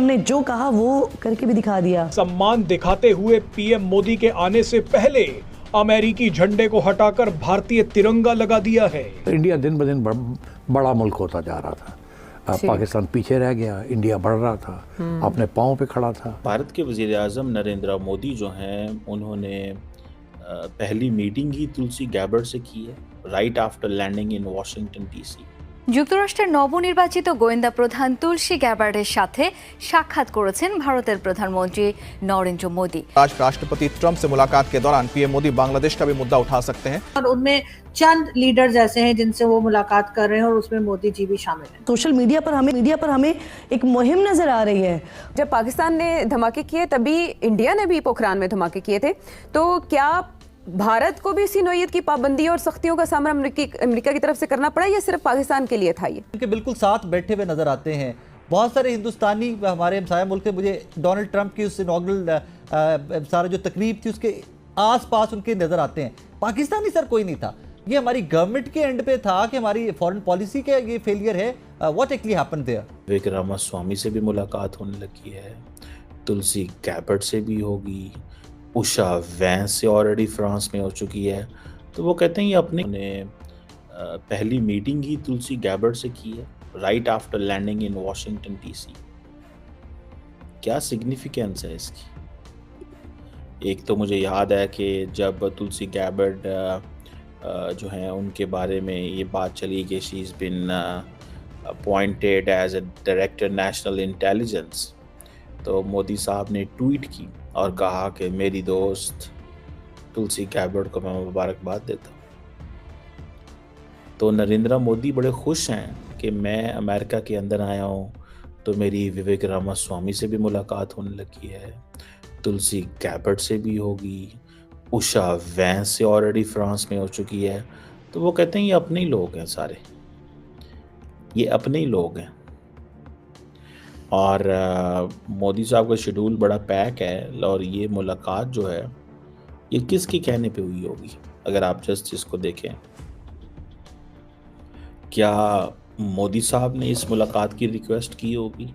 हमने जो कहा वो करके भी दिखा दिया। सम्मान दिखाते हुए पीएम मोदी के आने से पहले अमेरिकी झंडे को हटाकर भारतीय तिरंगा लगा दिया है। इंडिया दिन ब दिन बड़ा मुल्क होता जा रहा था। पाकिस्तान पीछे रह गया, इंडिया बढ़ रहा था, अपने पांव पे खड़ा था। भारत के वज़ीर आज़म नरेंद्र मोदी जो हैं, उन्होंने पहली मीटिंग ही तुलसी गैबर्ड से की है, right after landing in Washington DC. যুক্তরাষ্ট্রের নবনির্বাচিত গোয়েন্দা প্রধান তুলসী গ্যাবার্ডের সাথে সাক্ষাৎ করেছেন ভারতের প্রধানমন্ত্রী নরেন্দ্র মোदी। आज राष्ट्रपति ट्रंप से मुलाकात के दौरान पीएम मोदी बांग्लादेश का भी मुद्दा उठा सकते हैं और उनमें चंद लीडर्स ऐसे हैं जिनसे वो मुलाकात कर रहे हैं और उसमें मोदी जी भी शामिल हैं। सोशल मीडिया पर हमें एक मुहिम नजर आ रही है। जब पाकिस्तान ने धमाके किए तभी इंडिया ने भी पोखरान में धमाके किए थे, तो क्या भारत को भी इसी नौयत की पाबंदी और सख्तियों का सामना अमेरिका की तरफ से करना पड़ा या सिर्फ पाकिस्तान के लिए था? ये उनके बिल्कुल साथ बैठे हुए नजर आते हैं। बहुत सारे हिंदुस्तानी हमारे हमसाया मुल्क में, मुझे डोनाल्ड ट्रंप की उस इनॉग्रल सारा जो तकरीब थी उसके आसपास उनके नजर आते हैं। पाकिस्तानी सर कोई नहीं था। ये हमारी गवर्नमेंट के एंड पे था कि हमारी फॉरेन पॉलिसी का ये फेलियर है। What actually happened there? Vivek Ramaswamy से भी मुलाकात होने लगी है, तुलसी गैबर्ड से भी होगी, उषा वैंस से ऑलरेडी फ्रांस में हो चुकी है। तो वो कहते हैं ये अपने पहली मीटिंग ही तुलसी गैबर्ड से की है, right after landing in Washington DC. क्या सिग्निफिकेंस है इसकी? एक तो मुझे याद है कि जब तुलसी गैबर्ड जो हैं उनके बारे में ये बात चली कि she is been appointed as a director national intelligence, तो मोदी साहब ने ट्वीट की और कहा कि मेरी दोस्त तुलसी गैबर्ड को मैं मुबारकबाद देता हूँ। तो नरेंद्र मोदी बड़े खुश हैं कि मैं अमेरिका के अंदर आया हूँ, तो मेरी विवेक रामास्वामी से भी मुलाकात होने लगी है, तुलसी गैबर्ड से भी होगी, उषा वैंस से ऑलरेडी फ्रांस में हो चुकी है। तो वो कहते हैं ये अपने ही लोग हैं, सारे ये अपने ही लोग हैं। और मोदी साहब का शेड्यूल बड़ा पैक है और ये मुलाकात जो है ये किसके कहने पे हुई होगी? अगर आप जस्ट इसको देखें, क्या मोदी साहब ने इस मुलाकात की रिक्वेस्ट की होगी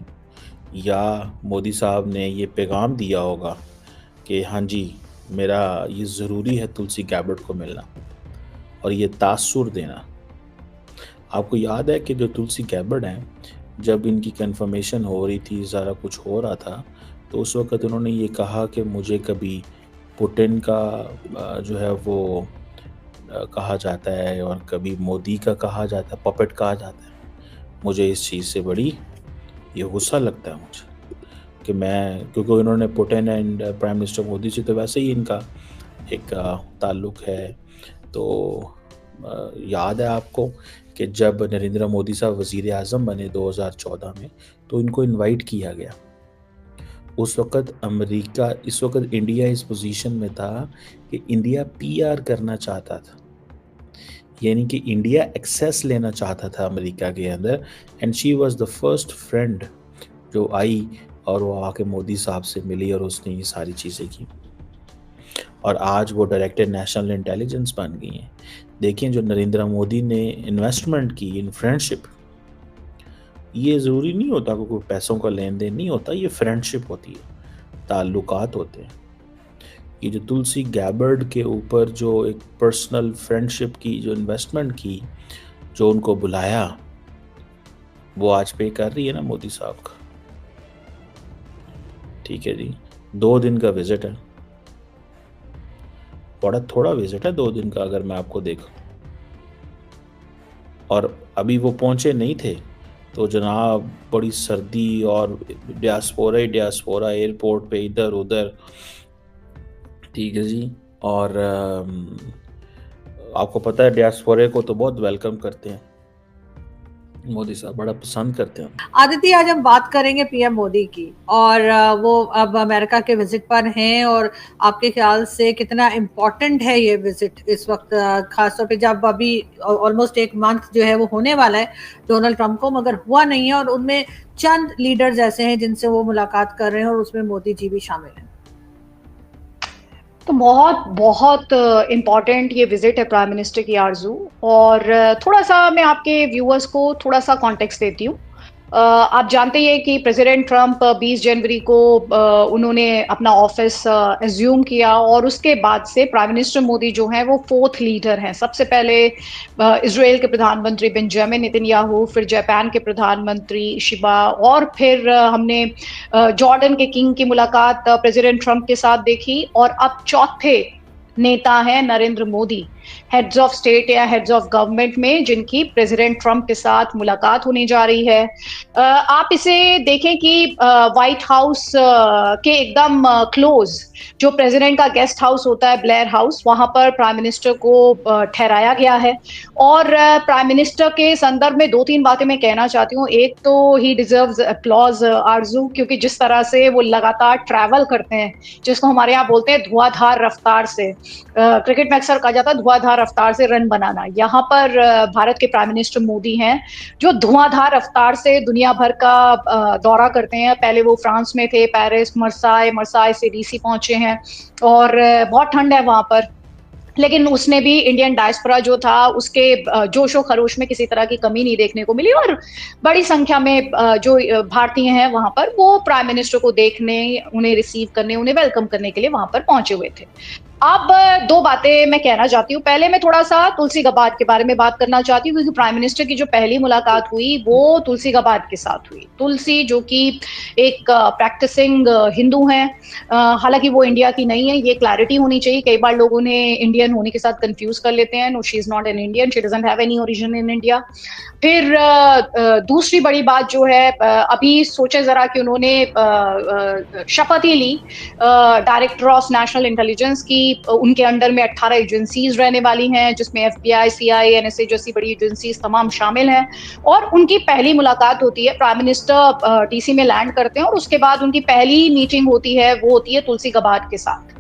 या मोदी साहब ने ये पैगाम दिया होगा कि हाँ जी मेरा ये ज़रूरी है तुलसी गैबर्ड को मिलना और ये तासुर देना। आपको याद है कि जो तुलसी गैबर्ड हैं, जब इनकी कंफर्मेशन हो रही थी, सारा कुछ हो रहा था, तो उस वक्त उन्होंने ये कहा कि मुझे कभी पुतिन का जो है वो कहा जाता है और कभी मोदी का कहा जाता है, पपेट कहा जाता है। मुझे इस चीज़ से बड़ी ये गुस्सा लगता है मुझे कि मैं, क्योंकि उन्होंने Putin and prime minister Modi से तो वैसे ही इनका एक ताल्लुक़ है। तो याद है आपको कि जब नरेंद्र मोदी साहब वज़ीर आज़म बने 2014 में, तो इनको इनवाइट किया गया। उस वक़्त अमेरिका, इस वक़्त इंडिया इस पोजीशन में था कि इंडिया पीआर करना चाहता था, यानी कि इंडिया एक्सेस लेना चाहता था अमेरिका के अंदर। And she was the first friend जो आई और वो आके मोदी साहब से मिली और उसने ये सारी चीज़ें की। और आज वो डायरेक्टर नेशनल इंटेलिजेंस बन गई हैं। देखिए जो नरेंद्र मोदी ने इन्वेस्टमेंट की इन फ्रेंडशिप, ये ज़रूरी नहीं होता कि कोई पैसों का लेन देन नहीं होता, ये फ्रेंडशिप होती है, ताल्लुकात होते हैं। ये जो तुलसी गैबर्ड के ऊपर जो एक पर्सनल फ्रेंडशिप की जो इन्वेस्टमेंट की, जो उनको बुलाया, वो आज पे कर रही है ना मोदी साहब का। ठीक है जी, 2 दिन का विजिट है, बड़ा थोड़ा विजिट है 2 दिन का अगर मैं आपको देखूं। और अभी वो पहुंचे नहीं थे तो जनाब बड़ी सर्दी और डियास्पोरा एयरपोर्ट पे इधर उधर। ठीक है जी। और आपको पता है डियास्पोरे को तो बहुत वेलकम करते हैं, मोदी साहब बड़ा पसंद करते हैं। आदित्य, आज हम बात करेंगे पीएम मोदी की, और वो अब अमेरिका के विजिट पर हैं, और आपके ख्याल से कितना इम्पोर्टेंट है ये विजिट इस वक्त, खासतौर पे जब अभी ऑलमोस्ट 1 मंथ जो है वो होने वाला है डोनाल्ड ट्रंप को, मगर हुआ नहीं है, और उनमें चंद लीडर्स ऐसे हैं जिनसे वो मुलाकात कर रहे हैं और उसमें मोदी जी भी शामिल हैं। तो बहुत इम्पॉर्टेंट ये विजिट है प्राइम मिनिस्टर की आरजू। और थोड़ा सा मैं आपके व्यूअर्स को थोड़ा सा कॉन्टेक्स्ट देती हूँ। आप जानते हैं कि प्रेसिडेंट ट्रंप 20 जनवरी को उन्होंने अपना ऑफिस एज्यूम किया और उसके बाद से प्राइम मिनिस्टर मोदी जो हैं वो 4th लीडर हैं। सबसे पहले इजराइल के प्रधानमंत्री बेंजामिन नेतन्याहू, फिर जापान के प्रधानमंत्री शिबा, और फिर हमने जॉर्डन के किंग की मुलाकात प्रेसिडेंट ट्रंप के साथ देखी, और अब चौथे नेता हैं Narendra Modi, heads of state या हेड्स ऑफ गवर्नमेंट में जिनकी प्रेसिडेंट ट्रंप के साथ मुलाकात होने जा रही है। आप इसे देखें कि व्हाइट हाउस के एकदम क्लोज जो प्रेसिडेंट का गेस्ट हाउस होता है, ब्लेयर हाउस, वहां पर प्राइम मिनिस्टर को ठहराया गया है। और प्राइम मिनिस्टर के संदर्भ में 2-3 बातें मैं कहना चाहती हूँ। एक तो ही डिजर्व्स अपलॉज आरजू, क्योंकि जिस तरह से वो लगातार ट्रैवल करते हैं, जिसको हमारे यहाँ बोलते हैं धुआंधार रफ्तार से, क्रिकेट में अक्सर कहा जाता है धुआंधार रफ्तार से रन बनाना। यहाँ पर भारत के प्राइम मिनिस्टर मोदी हैं जो धुआंधार रफ्तार से दुनिया भर का दौरा करते हैं। पहले वो फ्रांस में थे, पेरिस, मरसाई से डीसी पहुंचे हैं, और बहुत ठंड है वहां पर, लेकिन उसने भी इंडियन डायस्पोरा जो था उसके जोशो खरोश में किसी तरह की कमी नहीं देखने को मिली, और बड़ी संख्या में जो भारतीय हैं वहां पर वो प्राइम मिनिस्टर को देखने, उन्हें रिसीव करने, उन्हें वेलकम करने के लिए वहां पर पहुंचे हुए थे। अब 2 बातें मैं कहना चाहती हूँ। पहले मैं थोड़ा सा तुलसी गबार्ड के बारे में बात करना चाहती हूँ, क्योंकि प्राइम मिनिस्टर की जो पहली मुलाकात हुई वो तुलसी गबार्ड के साथ हुई। तुलसी जो कि एक प्रैक्टिसिंग हिंदू हैं, हालांकि वो इंडिया की नहीं है, ये क्लैरिटी होनी चाहिए। कई बार लोग उन्हें इंडियन होने के साथ कंफ्यूज कर लेते हैं। No, she is not an Indian, she doesn't have any origin in India. फिर दूसरी बड़ी बात जो है, अभी सोचे जरा कि उन्होंने शपथ ही ली डायरेक्टर ऑफ नेशनल इंटेलिजेंस की। उनके अंडर में 18 एजेंसीज रहने वाली हैं, जिसमें FBI, CIA, NSA जैसी बड़ी एजेंसीज तमाम शामिल हैं। और उनकी पहली मुलाकात होती है, प्राइम मिनिस्टर TC में लैंड करते हैं, और उसके बाद उनकी पहली मीटिंग होती है, वो होती है तुलसी गबार्ड के साथ।